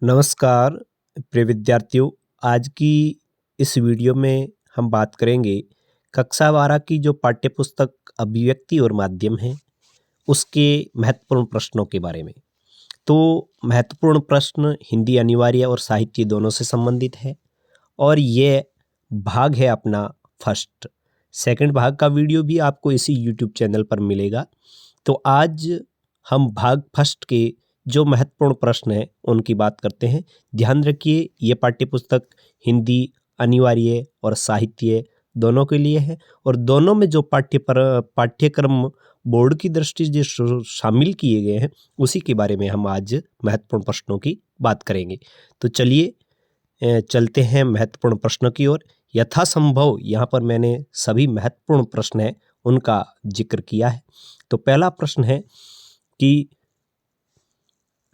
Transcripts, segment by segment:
नमस्कार प्रिय विद्यार्थियों। आज की इस वीडियो में हम बात करेंगे कक्षा 12 की जो पाठ्य पुस्तक अभिव्यक्ति और माध्यम है उसके महत्वपूर्ण प्रश्नों के बारे में। तो महत्वपूर्ण प्रश्न हिंदी अनिवार्य और साहित्य दोनों से संबंधित है और ये भाग है अपना फर्स्ट। सेकंड भाग का वीडियो भी आपको इसी यूट्यूब चैनल पर मिलेगा। तो आज हम भाग फर्स्ट के जो महत्वपूर्ण प्रश्न हैं उनकी बात करते हैं। ध्यान रखिए, ये पाठ्यपुस्तक हिंदी अनिवार्य और साहित्य दोनों के लिए है और दोनों में जो पाठ्यक्रम बोर्ड की दृष्टि से जो शामिल किए गए हैं उसी के बारे में हम आज महत्वपूर्ण प्रश्नों की बात करेंगे। तो चलिए चलते हैं महत्वपूर्ण प्रश्नों की ओर। यथासंभव यहाँ पर मैंने सभी महत्वपूर्ण प्रश्न हैं उनका जिक्र किया है। तो पहला प्रश्न है कि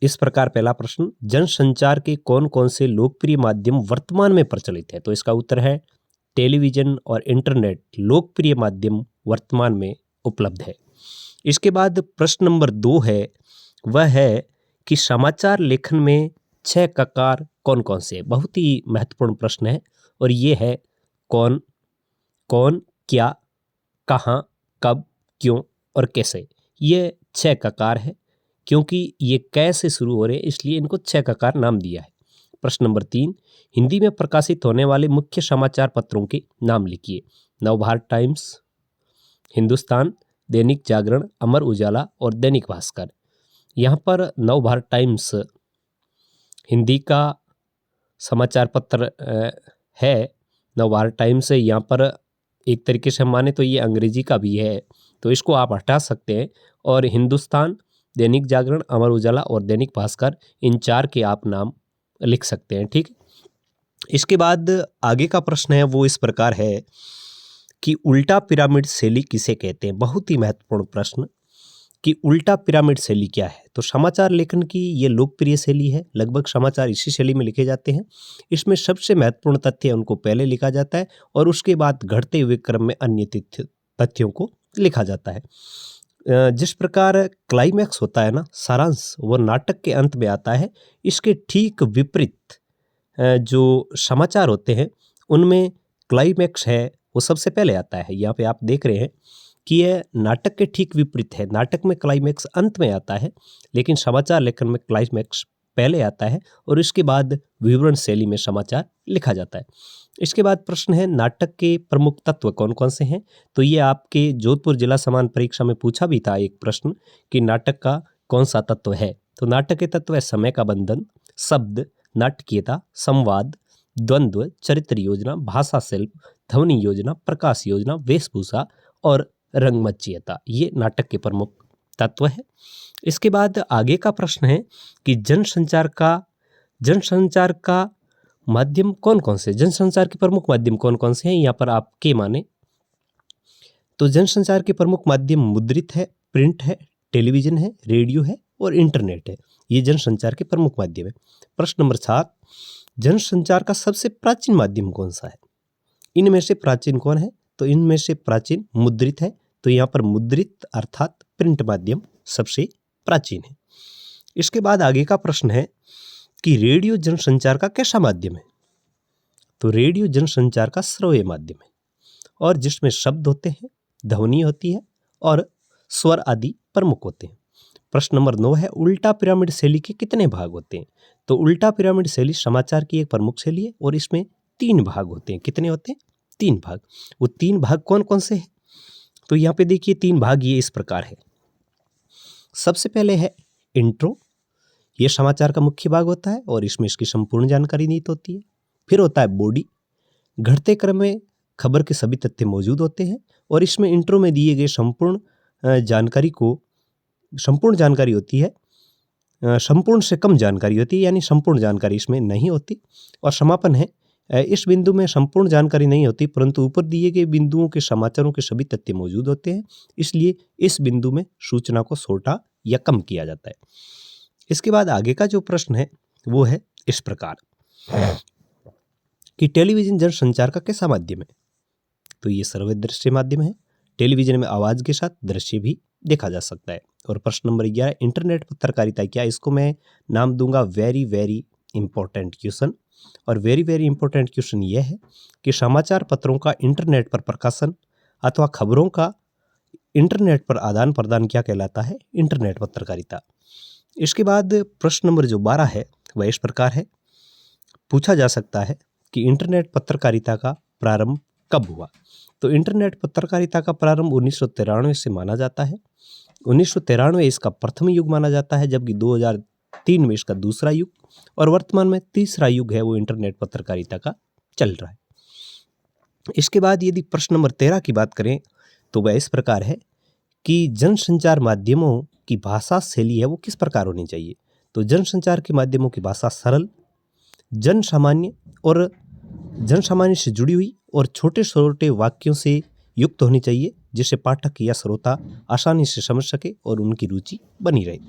इस प्रकार, पहला प्रश्न, जनसंचार के कौन कौन से लोकप्रिय माध्यम वर्तमान में प्रचलित है? तो इसका उत्तर है टेलीविजन और इंटरनेट लोकप्रिय माध्यम वर्तमान में उपलब्ध है। इसके बाद प्रश्न नंबर 2 है, वह है कि समाचार लेखन में 6 ककार कौन कौन से? बहुत ही महत्वपूर्ण प्रश्न है और ये है कौन, कौन, क्या, कहाँ, कब, क्यों और कैसे। ये 6 ककार है। क्योंकि ये कैसे शुरू हो रहे हैं इसलिए इनको 6 ककार नाम दिया है। प्रश्न नंबर 3, हिंदी में प्रकाशित होने वाले मुख्य समाचार पत्रों के नाम लिखिए। नवभारत टाइम्स, हिंदुस्तान, दैनिक जागरण, अमर उजाला और दैनिक भास्कर। यहाँ पर नवभारत टाइम्स हिंदी का समाचार पत्र है। नवभारत टाइम्स यहाँ पर एक तरीके से हम माने तो ये अंग्रेजी का भी है, तो इसको आप हटा सकते हैं। और हिंदुस्तान, दैनिक जागरण, अमर उजाला और दैनिक भास्कर, इन 4 के आप नाम लिख सकते हैं। ठीक। इसके बाद आगे का प्रश्न है वो इस प्रकार है कि उल्टा पिरामिड शैली किसे कहते हैं? बहुत ही महत्वपूर्ण प्रश्न कि उल्टा पिरामिड शैली क्या है। तो समाचार लेखन की ये लोकप्रिय शैली है, लगभग समाचार इसी शैली में लिखे जाते हैं। इसमें सबसे महत्वपूर्ण तथ्य उनको पहले लिखा जाता है और उसके बाद घटते हुए क्रम में अन्य तथ्यों को लिखा जाता है। जिस प्रकार क्लाइमैक्स होता है ना, सारांश, वो नाटक के अंत में आता है। इसके ठीक विपरीत जो समाचार होते हैं उनमें क्लाइमैक्स है वो सबसे पहले आता है। यहाँ पे आप देख रहे हैं कि यह नाटक के ठीक विपरीत है। नाटक में क्लाइमैक्स अंत में आता है लेकिन समाचार लेखन में क्लाइमैक्स पहले आता है और इसके बाद विवरण शैली में समाचार लिखा जाता है। इसके बाद प्रश्न है, नाटक के प्रमुख तत्व कौन कौन से हैं? तो ये आपके जोधपुर जिला समान परीक्षा में पूछा भी था एक प्रश्न कि नाटक का कौन सा तत्व है। तो नाटक के तत्व है समय का बंधन, शब्द, नाटकीयता, संवाद, द्वंद्व, चरित्र योजना, भाषा शिल्प, ध्वनि योजना, प्रकाश योजना, वेशभूषा और रंगमंचीयता। ये नाटक के प्रमुख तत्व है। इसके बाद आगे का प्रश्न है कि जनसंचार का माध्यम कौन कौन से? जनसंचार के प्रमुख माध्यम कौन कौन से हैं? यहाँ पर आप के माने तो जनसंचार के प्रमुख माध्यम मुद्रित है, प्रिंट है, टेलीविजन है, रेडियो है और इंटरनेट है। ये जनसंचार के प्रमुख माध्यम है। प्रश्न नंबर 7, जनसंचार का सबसे प्राचीन माध्यम कौन सा है? इनमें से प्राचीन कौन है? तो इनमें से प्राचीन मुद्रित है। तो यहाँ पर मुद्रित अर्थात प्रिंट माध्यम सबसे प्राचीन है। इसके बाद आगे का प्रश्न है कि रेडियो जनसंचार का कैसा माध्यम है? तो रेडियो जनसंचार का श्रव्य माध्यम है और जिसमें शब्द होते हैं, ध्वनि होती है और स्वर आदि प्रमुख होते हैं। प्रश्न नंबर 9 है, उल्टा पिरामिड शैली के कितने भाग होते हैं? तो उल्टा पिरामिड शैली समाचार की एक प्रमुख शैली है और इसमें 3 भाग होते हैं। कितने होते हैं? 3 भाग। वो 3 भाग कौन कौन से हैं? तो यहाँ पे देखिए 3 भाग ये इस प्रकार है। सबसे पहले है इंट्रो, ये समाचार का मुख्य भाग होता है और इसमें इसकी संपूर्ण जानकारी निहित होती है। फिर होता है बॉडी, घटते क्रम में खबर के सभी तथ्य मौजूद होते हैं और इसमें इंट्रो में दिए गए संपूर्ण जानकारी होती है। संपूर्ण से कम जानकारी होती है, यानी संपूर्ण जानकारी इसमें नहीं होती। और समापन है, इस बिंदु में संपूर्ण जानकारी नहीं होती परंतु ऊपर दिए गए बिंदुओं के समाचारों के सभी तथ्य मौजूद होते हैं, इसलिए इस बिंदु में सूचना को छोटा या कम किया जाता है। इसके बाद आगे का जो प्रश्न है वो है इस प्रकार कि टेलीविजन जनसंचार का कैसा माध्यम है? तो ये सर्व दृश्य माध्यम है। टेलीविजन में आवाज के साथ दृश्य भी देखा जा सकता है। और प्रश्न नंबर 11, इंटरनेट पत्रकारिता क्या? इसको मैं नाम दूंगा वेरी वेरी इम्पोर्टेंट क्वेश्चन। और वेरी वेरी इम्पोर्टेंट क्वेश्चन यह है कि समाचार पत्रों का इंटरनेट पर प्रकाशन अथवा खबरों का इंटरनेट पर आदान प्रदान क्या कहलाता है? इंटरनेट पत्रकारिता। इसके बाद प्रश्न नंबर जो 12 है वह इस प्रकार है, पूछा जा सकता है कि इंटरनेट पत्रकारिता का प्रारंभ कब हुआ? तो इंटरनेट पत्रकारिता का प्रारंभ 1993 से माना जाता है। 1993 इसका प्रथम युग माना जाता है, जबकि 2003 में इसका दूसरा युग और वर्तमान में तीसरा युग है वो इंटरनेट पत्रकारिता का चल रहा है। इसके बाद यदि प्रश्न नंबर 13 की बात करें तो वह इस प्रकार है कि जनसंचार माध्यमों की भाषा शैली है वो किस प्रकार होनी चाहिए? तो जनसंचार के माध्यमों की भाषा सरल, जनसामान्य से जुड़ी हुई और छोटे छोटे वाक्यों से युक्त होनी चाहिए, जिससे पाठक या श्रोता आसानी से समझ सके और उनकी रुचि बनी रहे।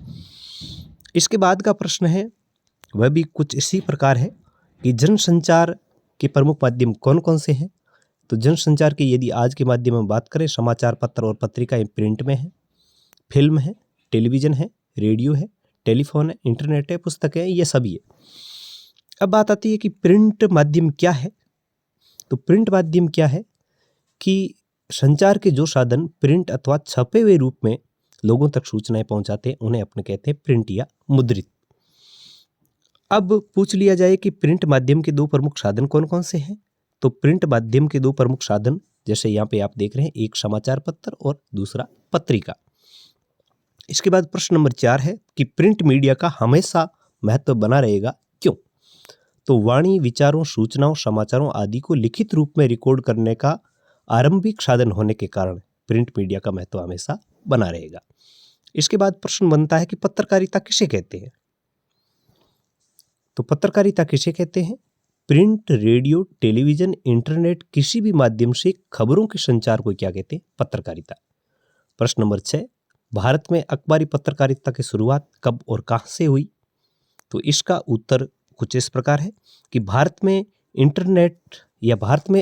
इसके बाद का प्रश्न है वह भी कुछ इसी प्रकार है कि जनसंचार के प्रमुख माध्यम कौन कौन से हैं? तो जनसंचार के यदि आज के माध्यम में बात करें, समाचार पत्र और पत्रिकाएं प्रिंट में है, फिल्म है, टेलीविजन है, रेडियो है, टेलीफोन है, इंटरनेट है, पुस्तकें हैं, ये सभी है। अब बात आती है कि प्रिंट माध्यम क्या है? तो प्रिंट माध्यम क्या है कि संचार के जो साधन प्रिंट अथवा छपे हुए रूप में लोगों तक सूचनाएं पहुंचाते हैं उन्हें अपने कहते हैं प्रिंट या मुद्रित। अब पूछ लिया जाए कि प्रिंट माध्यम के दो प्रमुख साधन कौन कौन से हैं? तो प्रिंट माध्यम के दो प्रमुख साधन जैसे यहाँ पे आप देख रहे हैं, एक समाचार पत्र और दूसरा पत्रिका। इसके बाद प्रश्न नंबर 4 है कि प्रिंट मीडिया का हमेशा महत्व बना रहेगा, क्यों? तो वाणी, विचारों, सूचनाओं, समाचारों आदि को लिखित रूप में रिकॉर्ड करने का आरंभिक साधन होने के कारण प्रिंट मीडिया का महत्व हमेशा बना रहेगा। इसके बाद प्रश्न बनता है कि पत्रकारिता किसे कहते हैं? तो पत्रकारिता किसे कहते हैं? प्रिंट, रेडियो, टेलीविजन, इंटरनेट किसी भी माध्यम से खबरों के संचार को क्या कहते हैं? पत्रकारिता। प्रश्न नंबर 6, भारत में अखबारी पत्रकारिता की शुरुआत कब और कहां से हुई? तो इसका उत्तर कुछ इस प्रकार है कि भारत में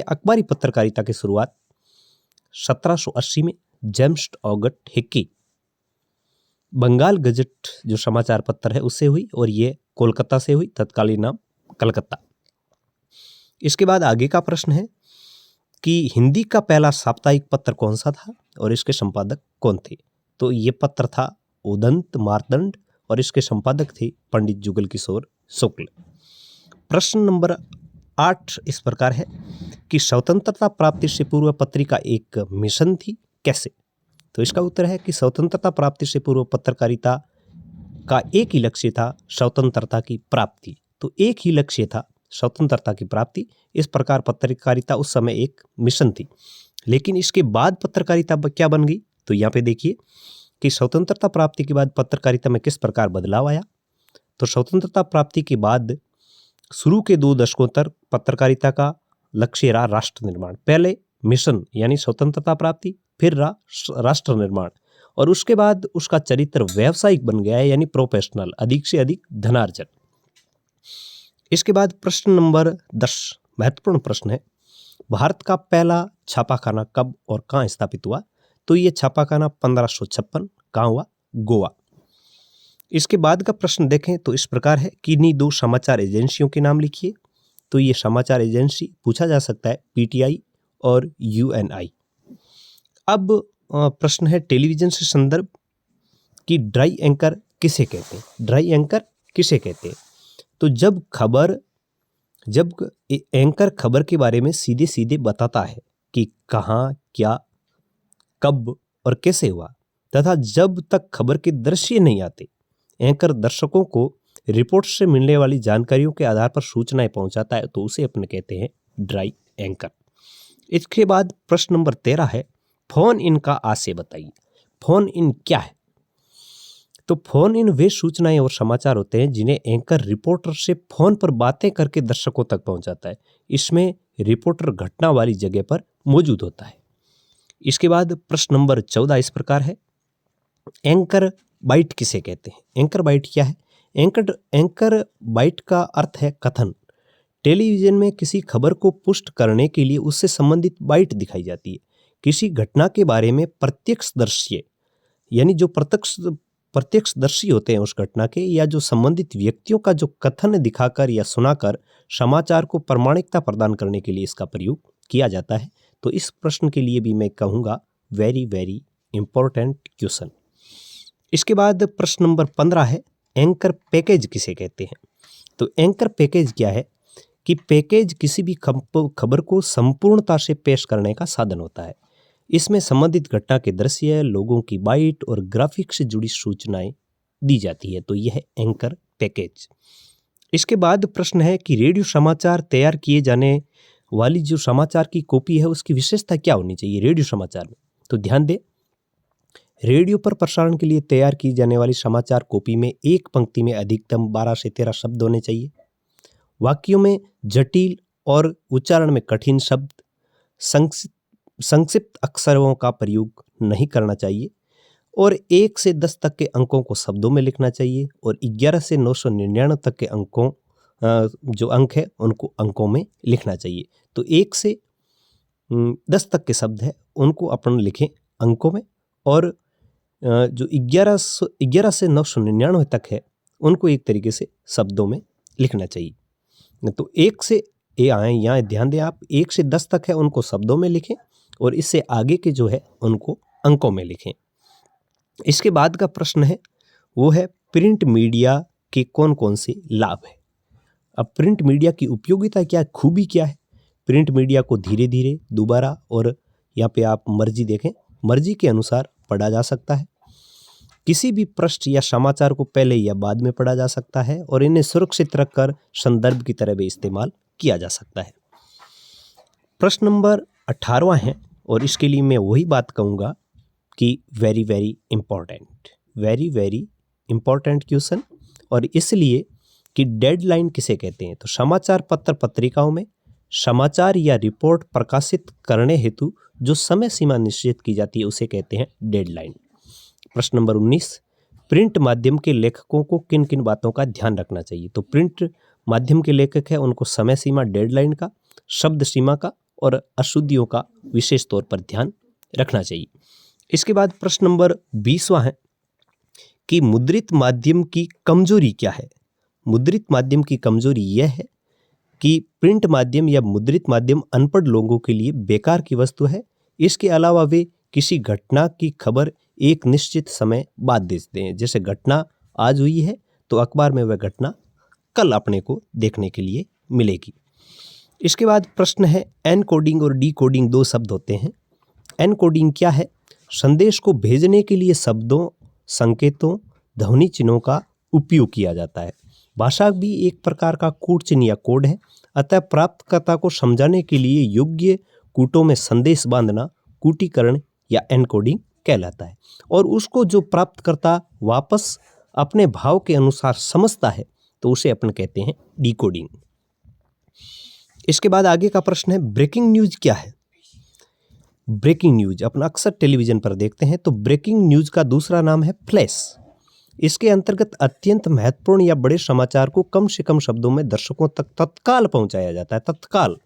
अखबारी पत्रकारिता की शुरुआत 1780 में James August Hicky Bengal gazette जो समाचार पत्र है उससे हुई और ये कोलकाता से हुई, तत्कालीन नाम कलकत्ता। इसके बाद आगे का प्रश्न है कि हिंदी का पहला साप्ताहिक पत्र कौन सा था और इसके संपादक कौन थे? तो ये पत्र था उदंत मार्तंड और इसके संपादक थे पंडित जुगल किशोर शुक्ल। प्रश्न नंबर 8 इस प्रकार है कि स्वतंत्रता प्राप्ति से पूर्व पत्रिका एक मिशन थी, कैसे? तो इसका उत्तर है कि स्वतंत्रता प्राप्ति से पूर्व पत्रकारिता का एक ही लक्ष्य था, स्वतंत्रता की प्राप्ति। तो एक ही लक्ष्य था, स्वतंत्रता की प्राप्ति। इस प्रकार पत्रकारिता उस समय एक मिशन थी। लेकिन इसके बाद पत्रकारिता क्या बन गई? तो यहाँ पे देखिए कि स्वतंत्रता प्राप्ति के बाद पत्रकारिता में किस प्रकार बदलाव आया। तो स्वतंत्रता प्राप्ति के बाद शुरू के 2 दशकों तक पत्रकारिता का लक्ष्य रहा राष्ट्र निर्माण। पहले मिशन यानी स्वतंत्रता प्राप्ति, फिर रहा राष्ट्र निर्माण, और उसके बाद उसका चरित्र व्यावसायिक बन गया है यानी प्रोफेशनल, अधिक से अधिक धनार्जन। इसके बाद प्रश्न नंबर 10 महत्वपूर्ण प्रश्न है, भारत का पहला छापाखाना कब और कहाँ स्थापित हुआ? तो ये छापाखाना 1556 कहाँ हुआ? गोवा। इसके बाद का प्रश्न देखें तो इस प्रकार है कि इन्हीं 2 समाचार एजेंसियों के नाम लिखिए। तो ये समाचार एजेंसी पूछा जा सकता है पीटीआई और यूएनआई। अब प्रश्न है टेलीविजन से संदर्भ कि ड्राई एंकर किसे कहते हैं? ड्राई एंकर किसे कहते हैं? तो जब एंकर खबर के बारे में सीधे सीधे बताता है कि कहाँ, क्या, कब और कैसे हुआ, तथा जब तक खबर के दृश्य नहीं आते एंकर दर्शकों को रिपोर्ट से मिलने वाली जानकारियों के आधार पर सूचनाएं पहुंचाता है, तो उसे अपने कहते हैं ड्राई एंकर। इसके बाद प्रश्न नंबर 13 है, फोन इन का आशय बताइए। फोन इन क्या है? तो फोन इन वे सूचनाएं और समाचार होते हैं जिन्हें एंकर रिपोर्टर से फोन पर बातें करके दर्शकों तक पहुंचाता है। इसमें रिपोर्टर घटना वाली जगह पर मौजूद होता है। इसके बाद प्रश्न नंबर 14 इस प्रकार है, एंकर बाइट किसे कहते हैं? एंकर बाइट क्या है? एंकर बाइट का अर्थ है कथन। टेलीविजन में किसी खबर को पुष्ट करने के लिए उससे संबंधित बाइट दिखाई जाती है। किसी घटना के बारे में प्रत्यक्ष दृश्य यानी जो प्रत्यक्ष प्रत्यक्षदर्शी होते हैं उस घटना के, या जो संबंधित व्यक्तियों का जो कथन दिखाकर या सुनाकर समाचार को प्रामाणिकता प्रदान करने के लिए इसका प्रयोग किया जाता है। तो इस प्रश्न के लिए भी मैं कहूँगा वेरी वेरी इंपॉर्टेंट क्वेश्चन। इसके बाद प्रश्न नंबर 15 है, एंकर पैकेज किसे कहते हैं? तो एंकर पैकेज क्या है कि पैकेज किसी भी खबर को संपूर्णता से पेश करने का साधन होता है। इसमें संबंधित घटना के दृश्य, लोगों की बाइट और ग्राफिक से जुड़ी सूचनाएं दी जाती है। तो यह है एंकर पैकेज। इसके बाद प्रश्न है कि रेडियो समाचार तैयार किए जाने वाली जो समाचार की कॉपी है उसकी विशेषता क्या होनी चाहिए रेडियो समाचार में? तो ध्यान दें, रेडियो पर प्रसारण के लिए तैयार की जाने वाली समाचार कॉपी में एक पंक्ति में अधिकतम 12 से 13 शब्द होने चाहिए। वाक्यों में जटिल और उच्चारण में कठिन शब्द, संक्षिप्त अक्षरों का प्रयोग नहीं करना चाहिए और 1 से 10 तक के अंकों को शब्दों में लिखना चाहिए और 11 से 999 तक के अंकों जो अंक है उनको अंकों में लिखना चाहिए। तो 1 से 10 तक के शब्द है उनको अपन लिखें अंकों में और जो 11 से 999 तक है उनको एक तरीके से शब्दों में लिखना चाहिए। तो 1 से यहाँ ध्यान दें आप, 1 से 10 तक है उनको शब्दों में लिखें और इससे आगे के जो है उनको अंकों में लिखें। इसके बाद का प्रश्न है वो है प्रिंट मीडिया के कौन कौन से लाभ है। अब प्रिंट मीडिया की उपयोगिता क्या है, खूबी क्या है? प्रिंट मीडिया को धीरे धीरे दोबारा और यहाँ पे आप मर्जी देखें, मर्जी के अनुसार पढ़ा जा सकता है। किसी भी पृष्ठ या समाचार को पहले या बाद में पढ़ा जा सकता है और इन्हें सुरक्षित रखकर संदर्भ की तरह भी इस्तेमाल किया जा सकता है। प्रश्न नंबर 18वां है और इसके लिए मैं वही बात कहूँगा कि वेरी वेरी इंपॉर्टेंट क्वेश्चन, और इसलिए कि डेडलाइन किसे कहते हैं? तो समाचार पत्र पत्रिकाओं में समाचार या रिपोर्ट प्रकाशित करने हेतु जो समय सीमा निश्चित की जाती है उसे कहते हैं डेडलाइन। प्रश्न नंबर 19, प्रिंट माध्यम के लेखकों को किन किन बातों का ध्यान रखना चाहिए? तो प्रिंट माध्यम के लेखक है उनको समय सीमा डेडलाइन का, शब्द सीमा का और अशुद्धियों का विशेष तौर पर ध्यान रखना चाहिए। इसके बाद प्रश्न नंबर 20वां है कि मुद्रित माध्यम की कमजोरी क्या है? मुद्रित माध्यम की कमजोरी यह है कि प्रिंट माध्यम या मुद्रित माध्यम अनपढ़ लोगों के लिए बेकार की वस्तु है। इसके अलावा वे किसी घटना की खबर एक निश्चित समय बाद देते हैं। जैसे घटना आज हुई है तो अखबार में वह घटना कल अपने को देखने के लिए मिलेगी। इसके बाद प्रश्न है एनकोडिंग और डिकोडिंग 2 शब्द होते हैं। एनकोडिंग क्या है? संदेश को भेजने के लिए शब्दों, संकेतों, ध्वनि चिन्हों का उपयोग किया जाता है। भाषा भी एक प्रकार का कूट चिन्ह या कोड है, अतः प्राप्तकर्ता को समझाने के लिए योग्य कूटों में संदेश बांधना कूटीकरण या एनकोडिंग कहलाता है और उसको जो प्राप्तकर्ता वापस अपने भाव के अनुसार समझता है तो उसे अपन कहते हैं डिकोडिंग। इसके बाद आगे का प्रश्न है ब्रेकिंग न्यूज क्या है? ब्रेकिंग न्यूज अपन अक्सर टेलीविजन पर देखते हैं, तो ब्रेकिंग न्यूज का दूसरा नाम है फ्लैश। इसके अंतर्गत अत्यंत महत्वपूर्ण या बड़े समाचार को कम से कम शब्दों में दर्शकों तक तत्काल पहुंचाया जाता है। तत्काल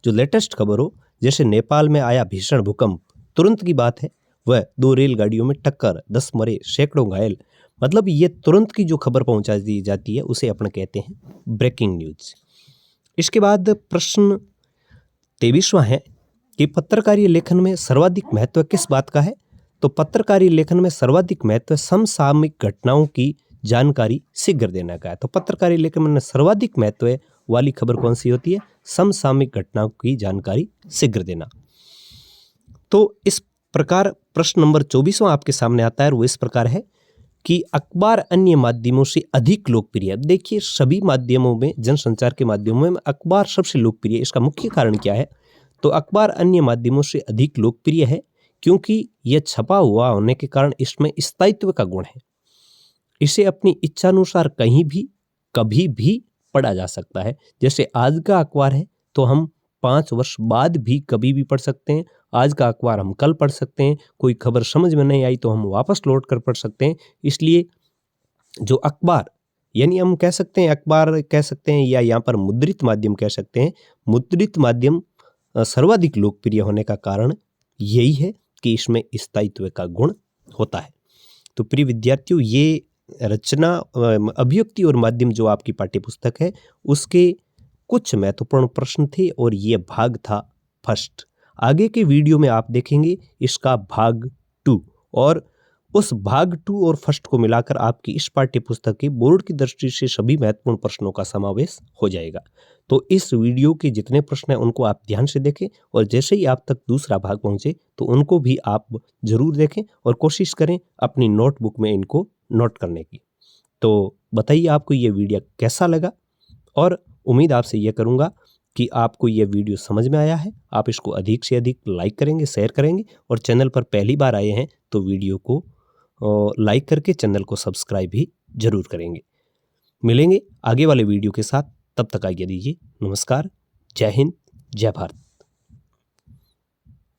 जो लेटेस्ट खबर हो, जैसे नेपाल में आया भीषण भूकंप, तुरंत की बात है, वह 2 रेलगाड़ियों में टक्कर, 10 मरे, सैकड़ों घायल, मतलब ये तुरंत की जो खबर पहुंचा दी जाती है उसे अपन कहते हैं ब्रेकिंग न्यूज। इसके बाद प्रश्न 23वां है कि पत्रकारीय लेखन में सर्वाधिक महत्व किस बात का है? तो पत्रकारीय लेखन में सर्वाधिक महत्व समसामयिक घटनाओं की जानकारी शीघ्र देने का है। तो पत्रकारीय लेखन में सर्वाधिक महत्व वाली खबर कौन सी होती है? समसामयिक घटनाओं की जानकारी शीघ्र देना। तो इस प्रकार प्रश्न नंबर 24वां आपके सामने आता है और वो इस प्रकार है कि अखबार अन्य माध्यमों से अधिक लोकप्रिय है। देखिए सभी माध्यमों में, जनसंचार के माध्यमों में अखबार सबसे लोकप्रिय है। इसका मुख्य कारण क्या है? तो अखबार अन्य माध्यमों से अधिक लोकप्रिय है क्योंकि यह छपा हुआ होने के कारण इसमें स्थायित्व का गुण है। इसे अपनी इच्छानुसार कहीं भी कभी भी पढ़ा जा सकता है। जैसे आज का अखबार है तो हम 5 वर्ष बाद भी कभी भी पढ़ सकते हैं। आज का अखबार हम कल पढ़ सकते हैं। कोई खबर समझ में नहीं आई तो हम वापस लौट कर पढ़ सकते हैं। इसलिए जो अखबार, यानी हम कह सकते हैं अखबार कह सकते हैं या यहाँ पर मुद्रित माध्यम कह सकते हैं, मुद्रित माध्यम सर्वाधिक लोकप्रिय होने का कारण यही है कि इसमें स्थायित्व का गुण होता है। तो प्रिय विद्यार्थियों, ये रचना अभिव्यक्ति और माध्यम जो आपकी पाठ्यपुस्तक है उसके कुछ महत्वपूर्ण प्रश्न थे और ये भाग था फर्स्ट। आगे के वीडियो में आप देखेंगे इसका भाग 2, और उस भाग 2 और फर्स्ट को मिलाकर आपकी इस पाठ्यपुस्तक के बोर्ड की दृष्टि से सभी महत्वपूर्ण प्रश्नों का समावेश हो जाएगा। तो इस वीडियो के जितने प्रश्न हैं उनको आप ध्यान से देखें, और जैसे ही आप तक दूसरा भाग पहुंचे तो उनको भी आप जरूर देखें और कोशिश करें अपनी नोटबुक में इनको नोट करने की। तो बताइए आपको ये वीडियो कैसा लगा, और उम्मीद आपसे ये करूँगा कि आपको ये वीडियो समझ में आया है। आप इसको अधिक से अधिक लाइक करेंगे, शेयर करेंगे, और चैनल पर पहली बार आए हैं तो वीडियो को लाइक करके चैनल को सब्सक्राइब भी जरूर करेंगे। मिलेंगे आगे वाले वीडियो के साथ, तब तक आइए दीजिए नमस्कार। जय हिंद, जय भारत।